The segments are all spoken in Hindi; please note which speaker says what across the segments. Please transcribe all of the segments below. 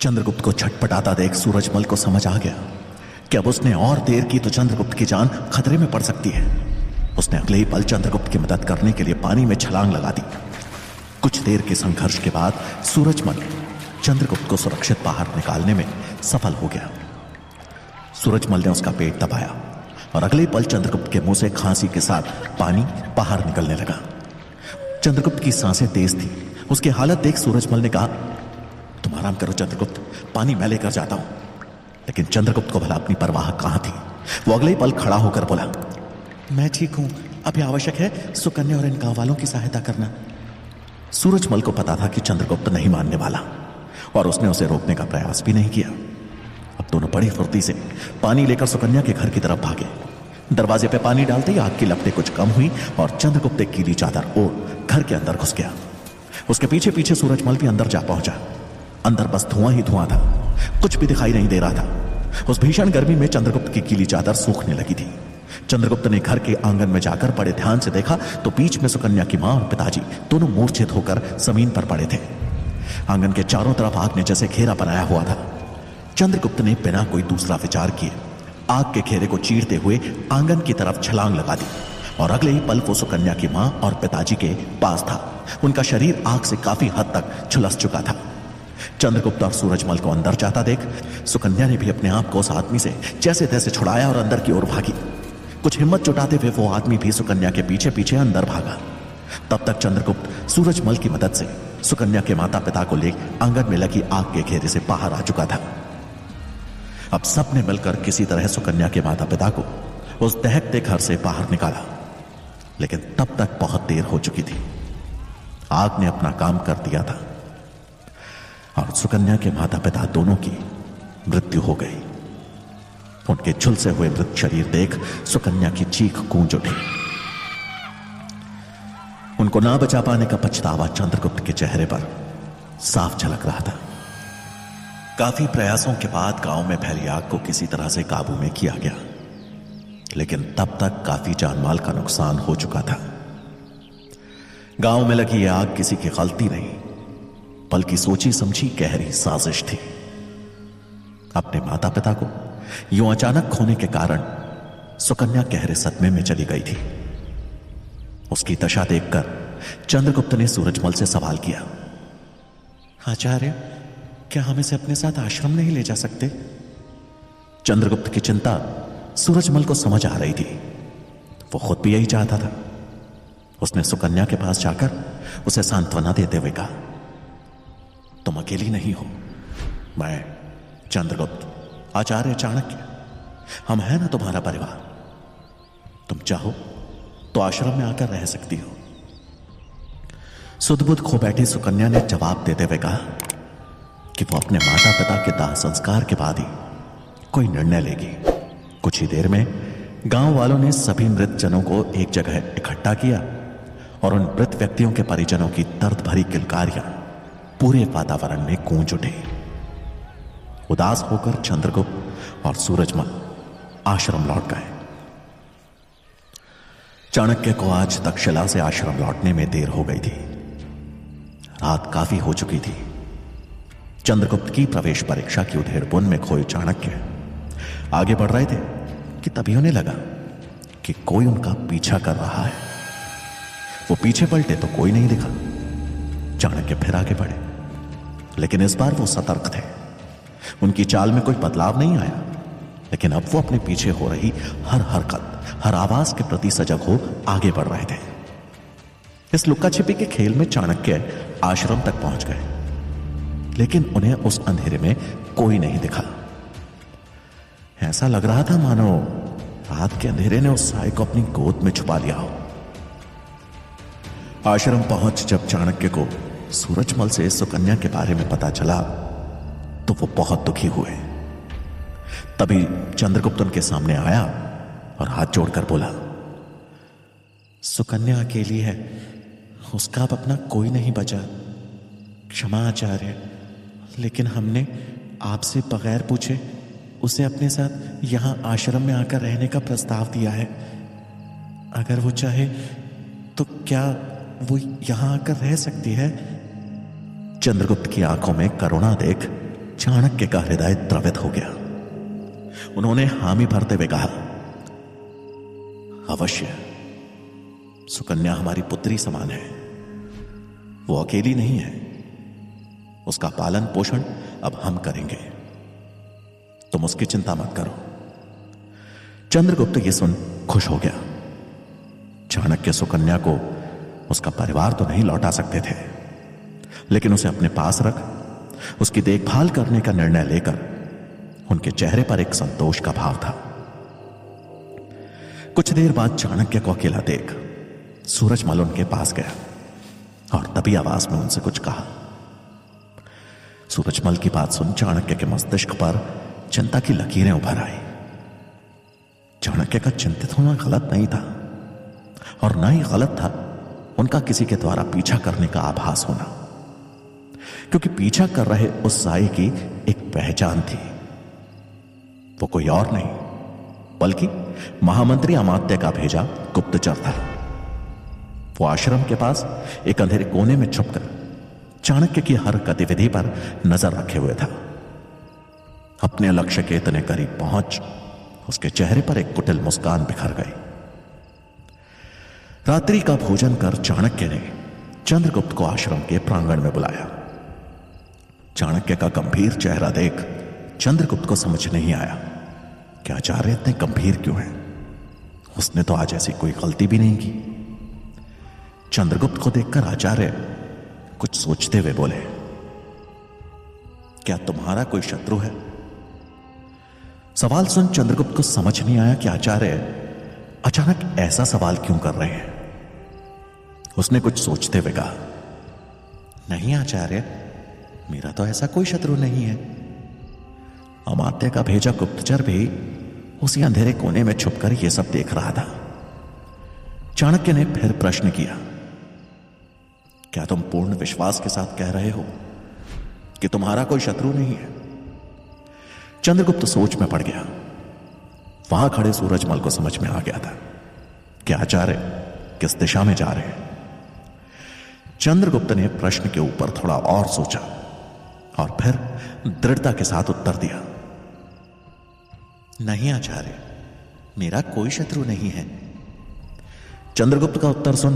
Speaker 1: चंद्रगुप्त को छटपटाता देख सूरजमल को समझ आ गया कि अब उसने और देर की तो चंद्रगुप्त की जान खतरे में पड़ सकती है। उसने अगले ही पल चंद्रगुप्त की मदद करने के लिए पानी में छलांग लगा दी। कुछ देर के संघर्ष के बाद सूरजमल चंद्रगुप्त को सुरक्षित बाहर निकालने में सफल हो गया। सूरजमल ने उसका पेट दबाया और अगले पल चंद्रगुप्त के मुंह से खांसी के साथ पानी बाहर निकलने लगा। चंद्रगुप्त की सांसें तेज थी। उसकी हालत देख सूरजमल ने कहा, तुम आराम करो चंद्रगुप्त, पानी मैं लेकर जाता हूं। लेकिन चंद्रगुप्त को भला अपनी परवाह कहां थी। वो अगले ही पल खड़ा होकर बोला, मैं ठीक हूं, अभी आवश्यक है सुकन्या और इन गांव वालों की सहायता करना। सूरजमल को पता था कि चंद्रगुप्त नहीं मानने वाला और उसने उसे रोकने का प्रयास भी नहीं किया। अब दोनों बड़ी फुर्ती से पानी लेकर सुकन्या के घर की तरफ भागे। दरवाजे पे पानी डालते ही आग की लपटें कुछ कम हुई और चंद्रगुप्त एक गीली चादर ओढ़ घर के अंदर घुस गया। उसके पीछे पीछे सूरजमल भी अंदर जा पहुंचा। अंदर बस धुआं ही धुआं था, कुछ भी दिखाई नहीं दे रहा था। उस भीषण गर्मी में चंद्रगुप्त की गीली चादर सूखने लगी थी। चंद्रगुप्त ने घर के आंगन में जाकर बड़े ध्यान से देखा तो बीच में सुकन्या की मां और पिताजी दोनों मूर्छित होकर जमीन पर पड़े थे। आंगन के चारों तरफ आग ने जैसे घेरा बनाया हुआ था। चंद्रगुप्त ने बिना कोई दूसरा विचार किए आग के घेरे को चीरते हुए आंगन की तरफ छलांग लगा दी और अगले ही पल वो सुकन्या की मां और पिताजी के पास था। उनका शरीर आग से काफी हद तक झुलस चुका था। चंद्रगुप्त और सूरजमल को अंदर जाता देख सुकन्या ने भी अपने आप को उस आदमी से जैसे तैसे छुड़ाया और अंदर की ओर भागी। कुछ हिम्मत जुटाते हुए वो आदमी भी सुकन्या के पीछे पीछे अंदर भागा। तब तक चंद्रगुप्त सूरजमल की मदद से सुकन्या के माता पिता को ले आंगन में लगी आग के घेरे से बाहर आ चुका था। अब सबने मिलकर किसी तरह सुकन्या के माता पिता को उस दहकते घर से बाहर निकाला, लेकिन तब तक बहुत देर हो चुकी थी। आग ने अपना काम कर दिया था और सुकन्या के माता पिता दोनों की मृत्यु हो गई। उनके झुलसे हुए मृत शरीर देख सुकन्या की चीख गूंज उठी। उनको ना बचा पाने का पछतावा चंद्रगुप्त के चेहरे पर साफ झलक रहा था। काफी प्रयासों के बाद गांव में फैली आग को किसी तरह से काबू में किया गया, लेकिन तब तक काफी जानमाल का नुकसान हो चुका था। गांव में लगी यह आग किसी की गलती नहीं, बल्कि सोची समझी गहरी साजिश थी। अपने माता पिता को यूं अचानक खोने के कारण सुकन्या गहरे सदमे में चली गई थी। उसकी दशा देखकर चंद्रगुप्त ने सूरजमल से सवाल किया, आचार्य, क्या हम इसे अपने साथ आश्रम नहीं ले जा सकते? चंद्रगुप्त की चिंता सूरजमल को समझ आ रही थी। वो खुद भी यही चाहता था। उसने सुकन्या के पास जाकर उसे सांत्वना देते हुए कहा, तुम अकेली नहीं हो। मैं चंद्रगुप्त, आचार्य चाणक्य, हम हैं ना तुम्हारा परिवार। तुम चाहो तो आश्रम में आकर रह सकती हो। सुध-बुध खो बैठी सुकन्या ने जवाब देते हुए कहा कि वो अपने माता पिता के दाह संस्कार के बाद ही कोई निर्णय लेगी। कुछ ही देर में गांव वालों ने सभी मृत जनों को एक जगह इकट्ठा किया और उन मृत व्यक्तियों के परिजनों की दर्द भरी किलकारियां पूरे वातावरण में गूंज उठी। उदास होकर चंद्रगुप्त और सूरजमल आश्रम लौट गए। चाणक्य को आज तक्षशिला से आश्रम लौटने में देर हो गई थी। रात काफी हो चुकी थी। चंद्रगुप्त की प्रवेश परीक्षा की उधेड़बुन में खोए चाणक्य आगे बढ़ रहे थे कि तभी उन्हें लगा कि कोई उनका पीछा कर रहा है। वो पीछे पलटे तो कोई नहीं दिखा। चाणक्य फिर आगे बढ़े, लेकिन इस बार वो सतर्क थे। उनकी चाल में कोई बदलाव नहीं आया, लेकिन अब वो अपने पीछे हो रही हर हरकत, हर आवाज के प्रति सजग हो आगे बढ़ रहे थे। इस लुक्का छिपी के खेल में चाणक्य आश्रम तक पहुंच गए, लेकिन उन्हें उस अंधेरे में कोई नहीं दिखा। ऐसा लग रहा था मानो रात के अंधेरे ने उस साय को अपनी गोद में छुपा लिया हो। आश्रम पहुंच जब चाणक्य को सूरजमल से सुकन्या के बारे में पता चला तो वो बहुत दुखी हुए। तभी चंद्रगुप्त उनके सामने आया और हाथ जोड़कर बोला, सुकन्या अकेली है, उसका अब अपना कोई नहीं बचा। क्षमा आचार्य, लेकिन हमने आपसे बगैर पूछे उसे अपने साथ यहां आश्रम में आकर रहने का प्रस्ताव दिया है। अगर वो चाहे तो क्या वो यहां आकर रह सकती है? चंद्रगुप्त की आंखों में करुणा देख चाणक्य का हृदय द्रवित हो गया। उन्होंने हामी भरते हुए कहा, अवश्य, सुकन्या हमारी पुत्री समान है। वो अकेली नहीं है, उसका पालन पोषण अब हम करेंगे, तुम उसकी चिंता मत करो। चंद्रगुप्त ये सुन खुश हो गया। चाणक्य सुकन्या को उसका परिवार तो नहीं लौटा सकते थे, लेकिन उसे अपने पास रख उसकी देखभाल करने का निर्णय लेकर उनके चेहरे पर एक संतोष का भाव था। कुछ देर बाद चाणक्य को अकेला देख सूरजमल उनके पास गया और तभी आवाज में उनसे कुछ कहा। सूरजमल की बात सुन चाणक्य के मस्तिष्क पर चिंता की लकीरें उभर आई। चाणक्य का चिंतित होना गलत नहीं था और ना ही गलत था उनका किसी के द्वारा पीछा करने का आभास होना, क्योंकि पीछा कर रहे उस साई की एक पहचान थी। वो कोई और नहीं बल्कि महामंत्री अमात्य का भेजा गुप्तचर था। वो आश्रम के पास एक अंधेरे कोने में छुपकर चाणक्य की हर गतिविधि पर नजर रखे हुए था। अपने लक्ष्य के इतने करीब पहुंच उसके चेहरे पर एक कुटिल मुस्कान बिखर गई। रात्रि का भोजन कर चाणक्य ने चंद्रगुप्त को आश्रम के प्रांगण में बुलाया। चाणक्य का गंभीर चेहरा देख चंद्रगुप्त को समझ नहीं आया कि आचार्य इतने गंभीर क्यों हैं। उसने तो आज ऐसी कोई गलती भी नहीं की। चंद्रगुप्त को देखकर आचार्य कुछ सोचते हुए बोले, क्या तुम्हारा कोई शत्रु है? सवाल सुन चंद्रगुप्त को समझ नहीं आया कि आचार्य अचानक ऐसा सवाल क्यों कर रहे हैं। उसने कुछ सोचते हुए कहा, नहीं आचार्य, मेरा तो ऐसा कोई शत्रु नहीं है। अमात्य का भेजा गुप्तचर भी उसी अंधेरे कोने में छुपकर यह सब देख रहा था। चाणक्य ने फिर प्रश्न किया, क्या तुम पूर्ण विश्वास के साथ कह रहे हो कि तुम्हारा कोई शत्रु नहीं है? चंद्रगुप्त सोच में पड़ गया। वहां खड़े सूरजमल को समझ में आ गया था कि आचार्य किस दिशा में जा रहे हैं। चंद्रगुप्त ने प्रश्न के ऊपर थोड़ा और सोचा और फिर दृढ़ता के साथ उत्तर दिया, नहीं आचार्य, मेरा कोई शत्रु नहीं है। चंद्रगुप्त का उत्तर सुन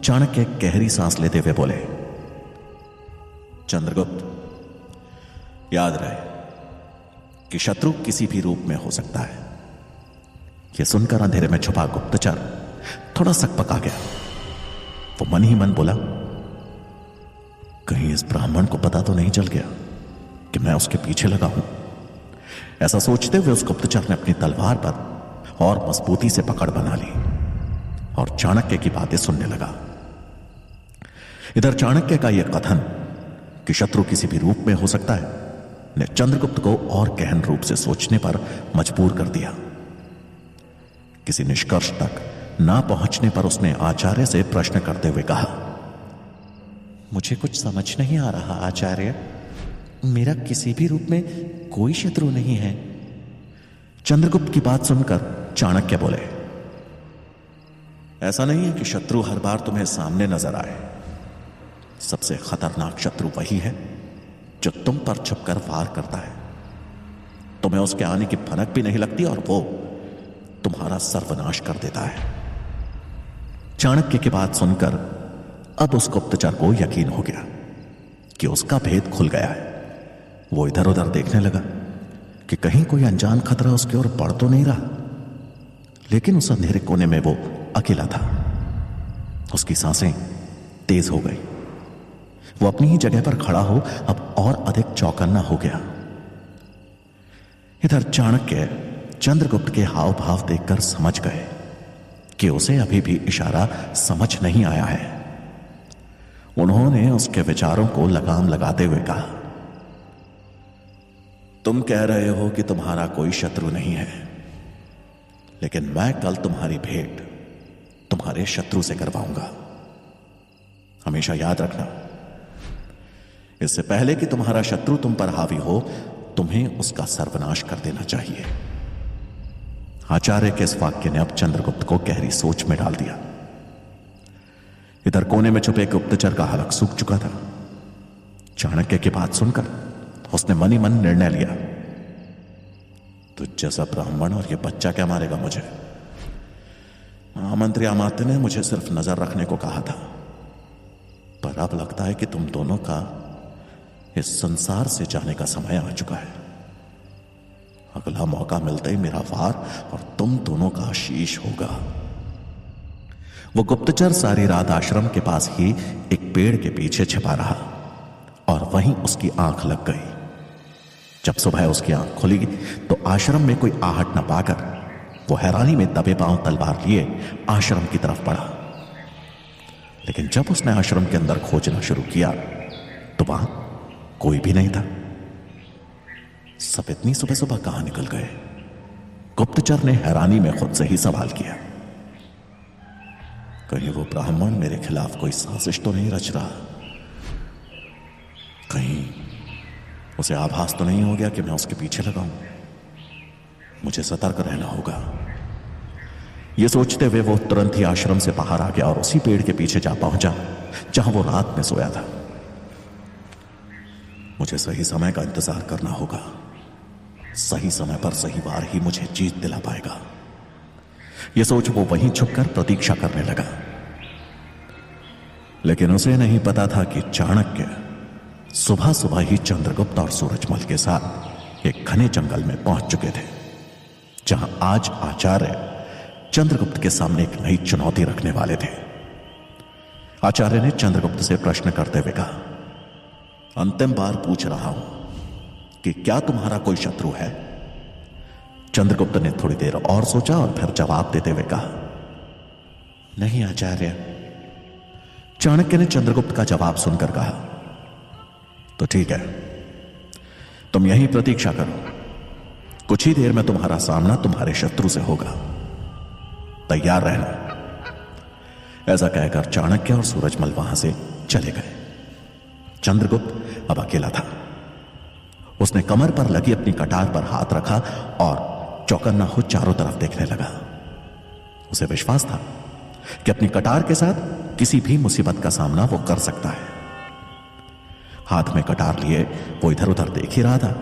Speaker 1: चाणक्य गहरी सांस लेते हुए बोले, चंद्रगुप्त, याद रहे कि शत्रु किसी भी रूप में हो सकता है। यह सुनकर अंधेरे में छुपा गुप्तचर थोड़ा सकपका गया। वो मन ही मन बोला, कहीं इस ब्राह्मण को पता तो नहीं चल गया कि मैं उसके पीछे लगा हूं। ऐसा सोचते हुए उस गुप्तचर ने अपनी तलवार पर और मजबूती से पकड़ बना ली और चाणक्य की बातें सुनने लगा। इधर चाणक्य का यह कथन कि शत्रु किसी भी रूप में हो सकता है ने चंद्रगुप्त को और गहन रूप से सोचने पर मजबूर कर दिया। किसी निष्कर्ष तक ना पहुंचने पर उसने आचार्य से प्रश्न करते हुए कहा, मुझे कुछ समझ नहीं आ रहा आचार्य, मेरा किसी भी रूप में कोई शत्रु नहीं है। चंद्रगुप्त की बात सुनकर चाणक्य बोले, ऐसा नहीं है कि शत्रु हर बार तुम्हें सामने नजर आए। सबसे खतरनाक शत्रु वही है जो तुम पर छुपकर वार करता है। तुम्हें उसके आने की भनक भी नहीं लगती और वो तुम्हारा सर्वनाश कर देता है। चाणक्य की बात सुनकर अब उस गुप्तचर को यकीन हो गया कि उसका भेद खुल गया है। वो इधर उधर देखने लगा कि कहीं कोई अनजान खतरा उसकी ओर बढ़ तो नहीं रहा, लेकिन उस अंधेरे कोने में वो अकेला था। उसकी सांसें तेज हो गई। वो अपनी ही जगह पर खड़ा हो अब और अधिक चौकन्ना हो गया। इधर चाणक्य चंद्रगुप्त के हाव भाव देखकर समझ गए कि उसे अभी भी इशारा समझ नहीं आया है। उन्होंने उसके विचारों को लगाम लगाते हुए कहा, तुम कह रहे हो कि तुम्हारा कोई शत्रु नहीं है, लेकिन मैं कल तुम्हारी भेंट तुम्हारे शत्रु से करवाऊंगा। हमेशा याद रखना, इससे पहले कि तुम्हारा शत्रु तुम पर हावी हो, तुम्हें उसका सर्वनाश कर देना चाहिए। आचार्य के इस वाक्य ने अब चंद्रगुप्त को गहरी सोच में डाल दिया। इधर कोने में छुपे गुप्तचर का हलक सूख चुका था। चाणक्य की बात सुनकर उसने मन ही मन निर्णय लिया, तुझ जैसा ब्राह्मण और ये बच्चा क्या मारेगा मुझे। महामंत्री अमात्य ने मुझे सिर्फ नजर रखने को कहा था, पर अब लगता है कि तुम दोनों का इस संसार से जाने का समय आ चुका है। अगला मौका मिलते ही मेरा वार और तुम दोनों का शीश होगा। वो गुप्तचर सारी रात आश्रम के पास ही एक पेड़ के पीछे छिपा रहा और वहीं उसकी आंख लग गई। जब सुबह उसकी आंख खुली तो आश्रम में कोई आहट न पाकर वो हैरानी में दबे पांव तलवार लिए आश्रम की तरफ बढ़ा। लेकिन जब उसने आश्रम के अंदर खोजना शुरू किया तो वहां कोई भी नहीं था। सब इतनी सुबह सुबह कहां निकल गए? गुप्तचर ने हैरानी में खुद से ही सवाल किया, कहीं वो ब्राह्मण मेरे खिलाफ कोई साजिश तो नहीं रच रहा? कहीं उसे आभास तो नहीं हो गया कि मैं उसके पीछे लगा हूं? मुझे सतर्क रहना होगा। यह सोचते हुए वो तुरंत ही आश्रम से बाहर आ गया और उसी पेड़ के पीछे जा पहुंचा जहां वो रात में सोया था। मुझे सही समय का इंतजार करना होगा। सही समय पर सही वार ही मुझे जीत दिला पाएगा। यह सोच वो वहीं छुपकर प्रतीक्षा करने लगा। लेकिन उसे नहीं पता था कि चाणक्य सुबह सुबह ही चंद्रगुप्त और सूरजमल के साथ एक घने जंगल में पहुंच चुके थे, जहां आज आचार्य चंद्रगुप्त के सामने एक नई चुनौती रखने वाले थे। आचार्य ने चंद्रगुप्त से प्रश्न करते हुए कहा, अंतिम बार पूछ रहा हूं कि क्या तुम्हारा कोई शत्रु है? चंद्रगुप्त ने थोड़ी देर और सोचा और फिर जवाब देते हुए कहा, नहीं आचार्य। चाणक्य ने चंद्रगुप्त का जवाब सुनकर कहा, तो ठीक है, तुम यहीं प्रतीक्षा करो। कुछ ही देर में तुम्हारा सामना तुम्हारे शत्रु से होगा, तैयार रहना। ऐसा कहकर चाणक्य और सूरजमल वहां से चले गए। चंद्रगुप्त अब अकेला था। उसने कमर पर लगी अपनी कटार पर हाथ रखा और चौकन्ना हो चारों तरफ देखने लगा। उसे विश्वास था कि अपनी कटार के साथ किसी भी मुसीबत का सामना वो कर सकता है। हाथ में कटार लिए वो इधर उधर देख ही रहा था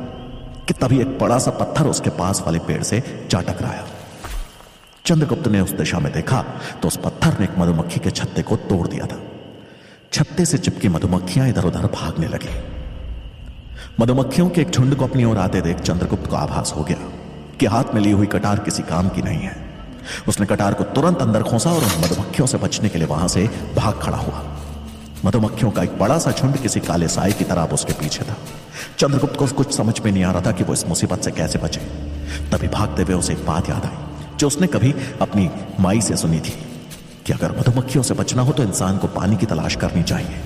Speaker 1: कि तभी एक बड़ा सा पत्थर उसके पास वाले पेड़ से जा टकराया। चंद्रगुप्त ने उस दिशा में देखा तो उस पत्थर ने एक मधुमक्खी के छत्ते को तोड़ दिया था। छत्ते से चिपकी मधुमक्खियां इधर उधर भागने लगी। मधुमक्खियों के एक झुंड को अपनी ओर आते देख चंद्रगुप्त को आभास हो गया कि हाथ में ली हुई कटार किसी काम की नहीं है। उसने कटार को तुरंत अंदर खोसा और उन मधुमक्खियों से बचने के लिए वहां से भाग खड़ा हुआ। मधुमक्खियों का एक बड़ा सा झुंड किसी काले साए की तरह उसके पीछे था। चंद्रगुप्त को कुछ समझ में नहीं आ रहा था कि वो इस मुसीबत से कैसे बचे। तभी भागते हुए उसे एक बात याद आई जो उसने कभी अपनी माई से सुनी थी कि अगर मधुमक्खियों से बचना हो तो इंसान को पानी की तलाश करनी चाहिए।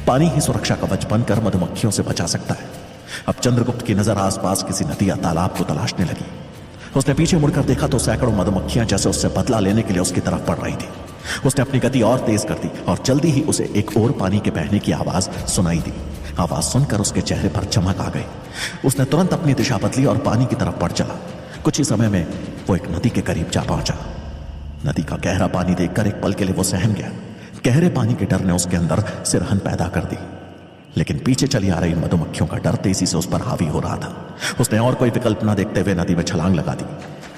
Speaker 1: पानी ही सुरक्षा कवच बनकर मधुमक्खियों से बचा सकता है। अब चंद्रगुप्त की नजर आसपास किसी नदी या तालाब को तलाशने लगी। उसने पीछे मुड़कर देखा तो सैकड़ों मधुमक्खियां जैसे उससे बदला लेने के लिए उसकी तरफ बढ़ रही थी। उसने अपनी गति और तेज कर दी और जल्दी ही उसे एक और पानी के बहने की आवाज सुनाई दी। आवाज सुनकर उसके चेहरे पर चमक आ गई। उसने तुरंत अपनी दिशा बदली और पानी की तरफ बढ़ चला। कुछ ही समय में वो एक नदी के करीब जा पहुंचा। नदी का गहरा पानी देखकर एक पल के लिए वो सहम गया। गहरे पानी के डर ने उसके अंदर सिरहन पैदा कर दी। लेकिन पीछे चली आ रही मधुमक्खियों का डर तेजी से उस पर हावी हो रहा था। उसने और कोई विकल्प न देखते हुए नदी में छलांग लगा दी।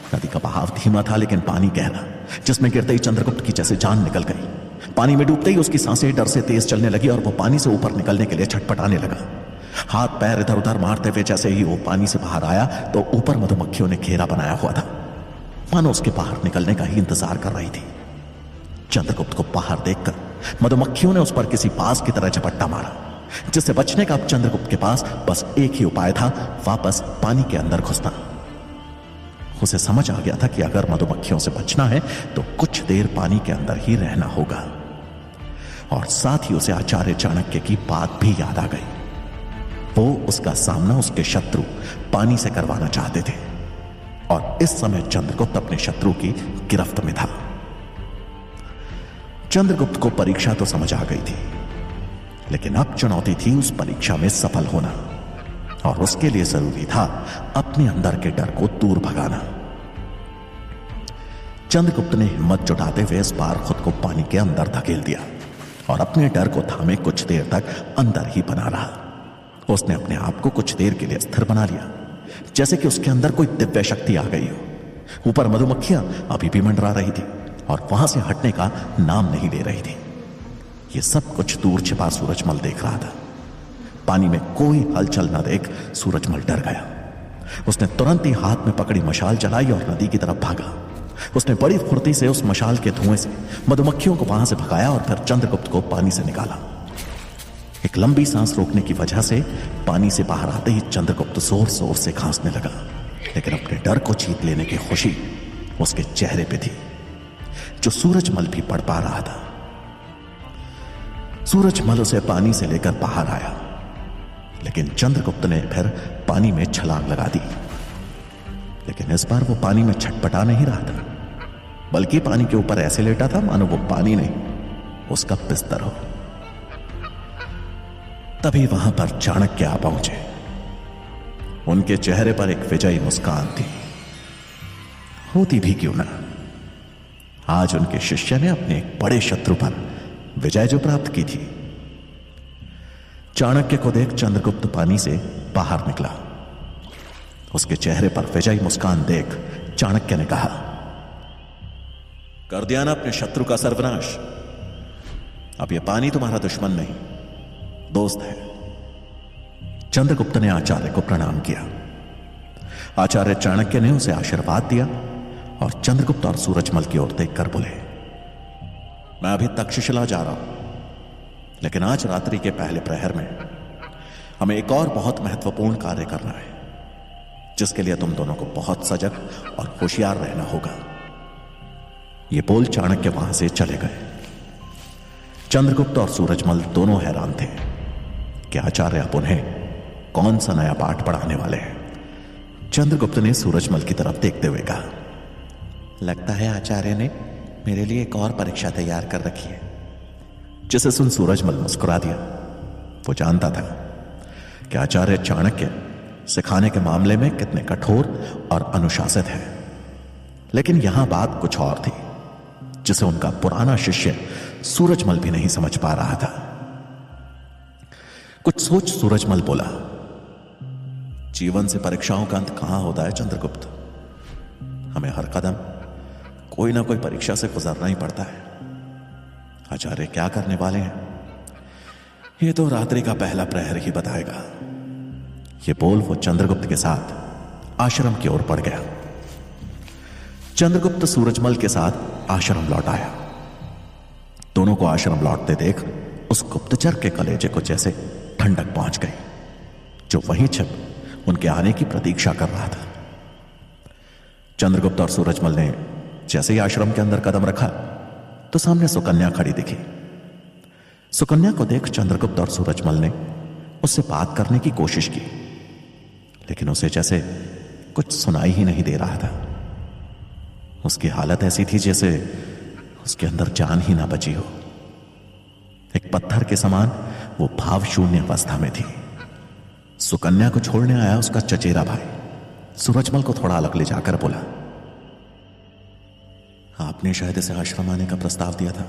Speaker 1: नदी का बहाव धीमा था लेकिन पानी गहरा, जिसमें गिरते ही चंद्रगुप्त की जैसे जान निकल गई। पानी में डूबते ही उसकी सांसें डर से तेज चलने लगी और वो पानी से ऊपर निकलने के लिए छटपटाने लगा। हाथ पैर इधर उधर मारते हुए जैसे ही वो पानी से बाहर आया तो ऊपर मधुमक्खियों ने घेरा बनाया हुआ था, मानो उसके बाहर निकलने का ही इंतजार कर रही थी। चंद्रगुप्त को बाहर देखकर मधुमक्खियों ने उस पर किसी बाज की तरह झपट्टा मारा, जिससे बचने का अब चंद्रगुप्त के पास बस एक ही उपाय था, वापस पानी के अंदर घुसना। उसे समझ आ गया था कि अगर मधुमक्खियों से बचना है तो कुछ देर पानी के अंदर ही रहना होगा। और साथ ही उसे आचार्य चाणक्य की बात भी याद आ गई। वो उसका सामना उसके शत्रु पानी से करवाना चाहते थे और इस समय चंद्रगुप्त अपने शत्रु की गिरफ्त में था। चंद्रगुप्त को परीक्षा तो समझ आ गई थी, लेकिन अब चुनौती थी उस परीक्षा में सफल होना और उसके लिए जरूरी था अपने अंदर के डर को दूर भगाना। चंद्रगुप्त ने हिम्मत जुटाते हुए इस बार खुद को पानी के अंदर धकेल दिया और अपने डर को थामे कुछ देर तक अंदर ही बना रहा। उसने अपने आप को कुछ देर के लिए स्थिर बना लिया, जैसे कि उसके अंदर कोई दिव्य शक्ति आ गई हो। ऊपर मधुमक्खियां अभी भी मंडरा रही थी और वहां से हटने का नाम नहीं ले रही थी। यह सब कुछ दूर छिपा सूरजमल देख रहा था। पानी में कोई हलचल न देख सूरजमल डर गया। उसने तुरंत ही हाथ में पकड़ी मशाल जलाई और नदी की तरफ भागा। उसने बड़ी फुर्ती से उस मशाल के धुएं से मधुमक्खियों को वहां से भगाया और फिर चंद्रगुप्त को पानी से निकाला। एक लंबी सांस रोकने की वजह से पानी से बाहर आते ही चंद्रगुप्त जोर जोर से खांसने लगा, लेकिन अपने डर को जीत लेने की खुशी उसके चेहरे पे थी, जो सूरजमल भी पढ़ पा रहा था। सूरजमल उसे पानी से लेकर बाहर आया, लेकिन चंद्रगुप्त ने फिर पानी में छलांग लगा दी। लेकिन इस बार वो पानी में छटपटा नहीं रहा था, बल्कि पानी के ऊपर ऐसे लेटा था मानो वो पानी नहीं, उसका बिस्तर हो। तभी वहां पर चाणक्य आ पहुंचे। उनके चेहरे पर एक विजयी मुस्कान थी। होती भी क्यों ना, आज उनके शिष्य ने अपने एक बड़े शत्रु पर विजय जो प्राप्त की थी। चाणक्य को देख चंद्रगुप्त पानी से बाहर निकला। उसके चेहरे पर विजयी मुस्कान देख चाणक्य ने कहा, कर दिया ना अपने शत्रु का सर्वनाश। अब यह पानी तुम्हारा दुश्मन नहीं, दोस्त है। चंद्रगुप्त ने आचार्य को प्रणाम किया। आचार्य चाणक्य ने उसे आशीर्वाद दिया और चंद्रगुप्त और सूरजमल की ओर देखकर बोले, मैं अभी तक्षशिला जा रहा हूं, लेकिन आज रात्रि के पहले प्रहर में हमें एक और बहुत महत्वपूर्ण कार्य करना है, जिसके लिए तुम दोनों को बहुत सजग और होशियार रहना होगा। ये बोल चाणक्य वहां से चले गए। चंद्रगुप्त और सूरजमल दोनों हैरान थे कि आचार्य अब उन्हें कौन सा नया पाठ पढ़ाने वाले हैं। चंद्रगुप्त ने सूरजमल की तरफ देखते हुए कहा, लगता है आचार्य ने मेरे लिए एक और परीक्षा तैयार कर रखी है। जिसे सुन सूरजमल मुस्कुरा दिया। वो जानता था कि आचार्य चाणक्य सिखाने के मामले में कितने कठोर और अनुशासित है, लेकिन यहां बात कुछ और थी, जिसे उनका पुराना शिष्य सूरजमल भी नहीं समझ पा रहा था। कुछ सोच सूरजमल बोला, जीवन से परीक्षाओं का अंत कहां होता है चंद्रगुप्त। हमें हर कदम कोई ना कोई परीक्षा से गुजरना ही पड़ता है। आचार्य क्या करने वाले हैं, ये तो रात्रि का पहला प्रहर ही बताएगा। ये बोल वो चंद्रगुप्त के साथ आश्रम की ओर बढ़ गया। चंद्रगुप्त सूरजमल के साथ आश्रम लौट आया। दोनों को आश्रम लौटते देख उस गुप्तचर के कलेजे को जैसे ठंडक पहुंच गई, जो वहीं छिप उनके आने की प्रतीक्षा कर रहा था। चंद्रगुप्त और सूरजमल ने जैसे ही आश्रम के अंदर कदम रखा तो सामने सुकन्या खड़ी दिखी। सुकन्या को देख चंद्रगुप्त और सूरजमल ने उससे बात करने की कोशिश की, लेकिन उसे जैसे कुछ सुनाई ही नहीं दे रहा था। उसकी हालत ऐसी थी जैसे उसके अंदर जान ही ना बची हो। एक पत्थर के समान वो भाव शून्य अवस्था में थी। सुकन्या को छोड़ने आया उसका चचेरा भाई सूरजमल को थोड़ा अलग ले जाकर बोला, आपने शायद इसे आश्रम आने का प्रस्ताव दिया था,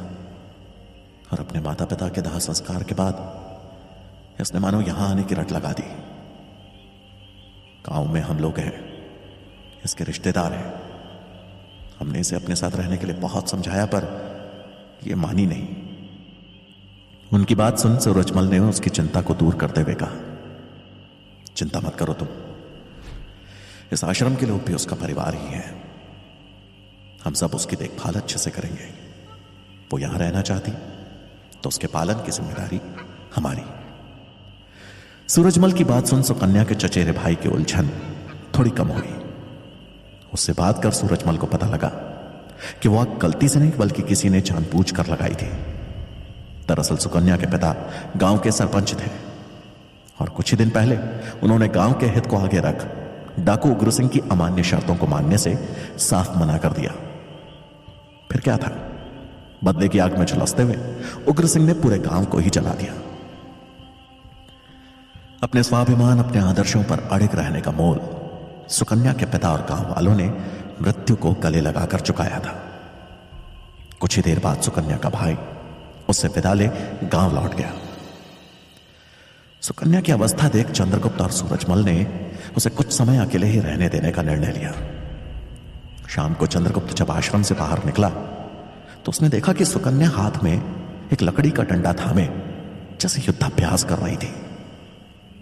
Speaker 1: और अपने माता पिता के दाह संस्कार के बाद इसने मानो यहां आने की रट लगा दी। गांव में हम लोग हैं, इसके रिश्तेदार हैं। हमने इसे अपने साथ रहने के लिए बहुत समझाया, पर यह मानी नहीं। उनकी बात सुन सूरजमल ने उसकी चिंता को दूर करते हुए कहा, चिंता मत करो तुम, इस आश्रम के लोग भी उसका परिवार ही हैं। हम सब उसकी देखभाल अच्छे से करेंगे। वो यहां रहना चाहती तो उसके पालन की जिम्मेदारी हमारी। सूरजमल की बात सुन सुकन्या के चचेरे भाई की उलझन थोड़ी कम हुई। उससे बात कर सूरजमल को पता लगा कि वो आग गलती से नहीं बल्कि किसी ने जानबूझकर लगाई थी। दरअसल सुकन्या के पिता गांव के सरपंच थे, और कुछ ही दिन पहले उन्होंने गांव के हित को आगे रख डाकू उग्र सिंह की अमान्य शर्तों को मानने से साफ मना कर दिया। फिर क्या था, बदले की आग में झुलसते हुए उग्र सिंह ने पूरे गांव को ही जला दिया। अपने स्वाभिमान, अपने आदर्शों पर अड़िग रहने का मोल सुकन्या के पिता और गांव वालों ने मृत्यु को गले लगाकर चुकाया था। कुछ ही देर बाद सुकन्या का भाई उससे विदा ले गांव लौट गया। सुकन्या की अवस्था देख चंद्रगुप्त और सूरजमल ने उसे कुछ समय अकेले ही रहने देने का निर्णय लिया। शाम को चंद्रगुप्त जब आश्रम से बाहर निकला तो उसने देखा कि सुकन्या हाथ में एक लकड़ी का डंडा थामे जैसे युद्धाभ्यास कर रही थी।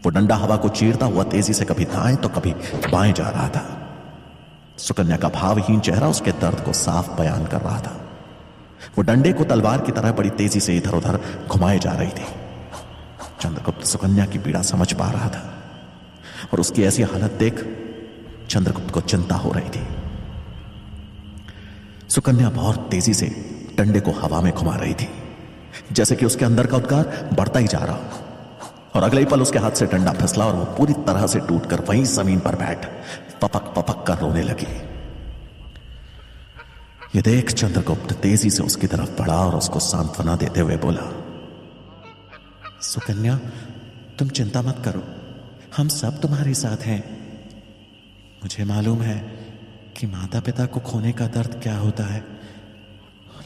Speaker 1: वो डंडा हवा को चीरता हुआ तेजी से कभी दाएं तो कभी बाएं जा रहा था। सुकन्या का भावहीन चेहरा उसके दर्द को साफ बयान कर रहा था। वो डंडे को तलवार की तरह बड़ी तेजी से इधर उधर घुमाए जा रही थी। चंद्रगुप्त सुकन्या की पीड़ा समझ पा रहा था और उसकी ऐसी हालत देख चंद्रगुप्त को चिंता हो रही थी। सुकन्या बहुत तेजी से डंडे को हवा में घुमा रही थी, जैसे कि उसके अंदर का उद्गार बढ़ता ही जा रहा हो। और अगले ही पल उसके हाथ से डंडा फिसला और वो पूरी तरह से टूटकर वहीं जमीन पर बैठ पपक पपक कर रोने लगी। ये देख चंद्रगुप्त तेजी से उसकी तरफ बढ़ा और उसको सांत्वना देते हुए बोला, सुकन्या, तुम चिंता मत करो, हम सब तुम्हारे साथ हैं। मुझे मालूम है कि माता पिता को खोने का दर्द क्या होता है,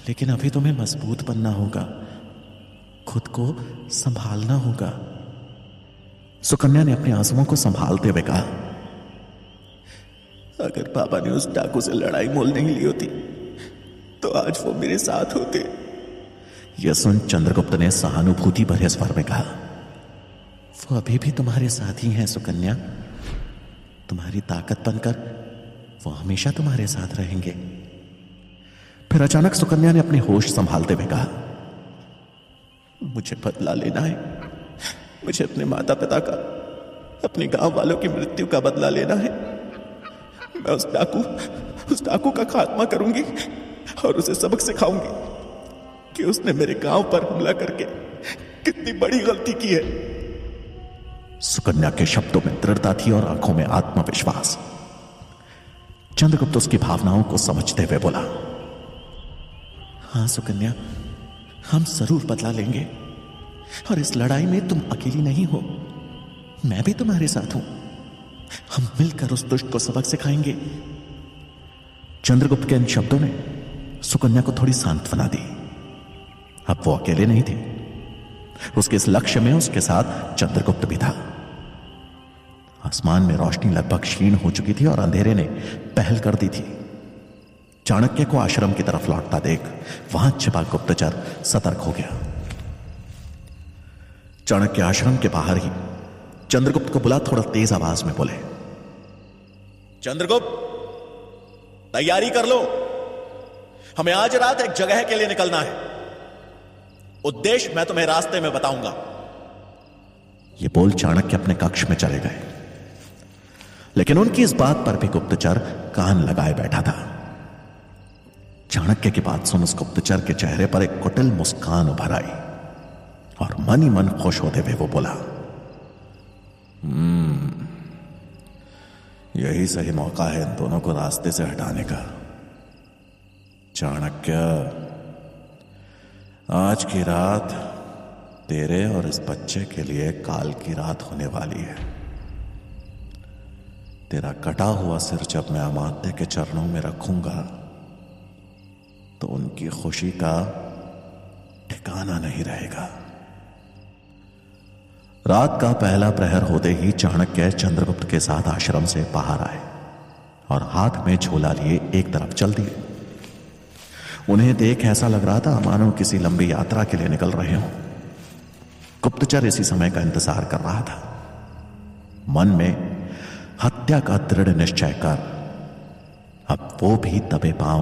Speaker 1: लेकिन अभी तुम्हें मजबूत बनना होगा, खुद को संभालना होगा। सुकन्या ने अपने आंसुओं को संभालते हुए कहा, अगर पापा ने उस डाकू से लड़ाई मोल नहीं ली होती तो आज वो मेरे साथ होते। यह सुन चंद्रगुप्त ने सहानुभूति भरे स्वर में कहा, वो अभी भी तुम्हारे साथ ही हैं सुकन्या, तुम्हारी ताकत बनकर वो हमेशा तुम्हारे साथ रहेंगे। फिर अचानक सुकन्या ने अपने होश संभालते हुए कहा, मुझे बदला लेना है, मुझे अपने माता पिता का, अपने गांव वालों की मृत्यु का बदला लेना है। मैं उस डाकू का खात्मा करूंगी और उसे सबक सिखाऊंगी कि उसने मेरे गांव पर हमला करके कितनी बड़ी गलती की है। सुकन्या के शब्दों में दृढ़ता थी और आंखों में आत्मविश्वास। चंद्रगुप्त उसकी भावनाओं को समझते हुए बोला, हां सुकन्या, हम जरूर बदला लेंगे और इस लड़ाई में तुम अकेली नहीं हो, मैं भी तुम्हारे साथ हूं। हम मिलकर उस दुष्ट को सबक सिखाएंगे। चंद्रगुप्त के इन शब्दों ने सुकन्या को थोड़ी सांत्वना दी। अब वो अकेले नहीं थे, उसके इस लक्ष्य में उसके साथ चंद्रगुप्त भी था। आसमान में रोशनी लगभग क्षीण हो चुकी थी और अंधेरे ने पहल कर दी थी। चाणक्य को आश्रम की तरफ लौटता देख वहां छिपा गुप्तचर सतर्क हो गया। चाणक्य आश्रम के बाहर ही चंद्रगुप्त को बुला थोड़ा तेज आवाज में बोले, चंद्रगुप्त, तैयारी कर लो, हमें आज रात एक जगह के लिए निकलना है। उद्देश्य मैं तुम्हें रास्ते में बताऊंगा। ये बोल चाणक्य अपने कक्ष में चले गए, लेकिन उनकी इस बात पर भी गुप्तचर कान लगाए बैठा था। चाणक्य की बात सुन उस गुप्तचर के चेहरे पर एक कुटिल मुस्कान उभर आई और मन ही मन खुश होते हुए वो बोला, यही सही मौका है इन दोनों को रास्ते से हटाने का। चाणक्य, आज की रात तेरे और इस बच्चे के लिए काल की रात होने वाली है। तेरा कटा हुआ सिर जब मैं अमात्य के चरणों में रखूंगा तो उनकी खुशी का ठिकाना नहीं रहेगा। रात का पहला प्रहर होते ही चाणक्य चंद्रगुप्त के साथ आश्रम से बाहर आए और हाथ में झोला लिए एक तरफ चल दिए। उन्हें देख ऐसा लग रहा था मानो किसी लंबी यात्रा के लिए निकल रहे हों। गुप्तचर इसी समय का इंतजार कर रहा था, मन में हत्या का दृढ़ निश्चय कर अब वो भी दबे पांव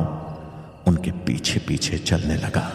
Speaker 1: उनके पीछे पीछे चलने लगा।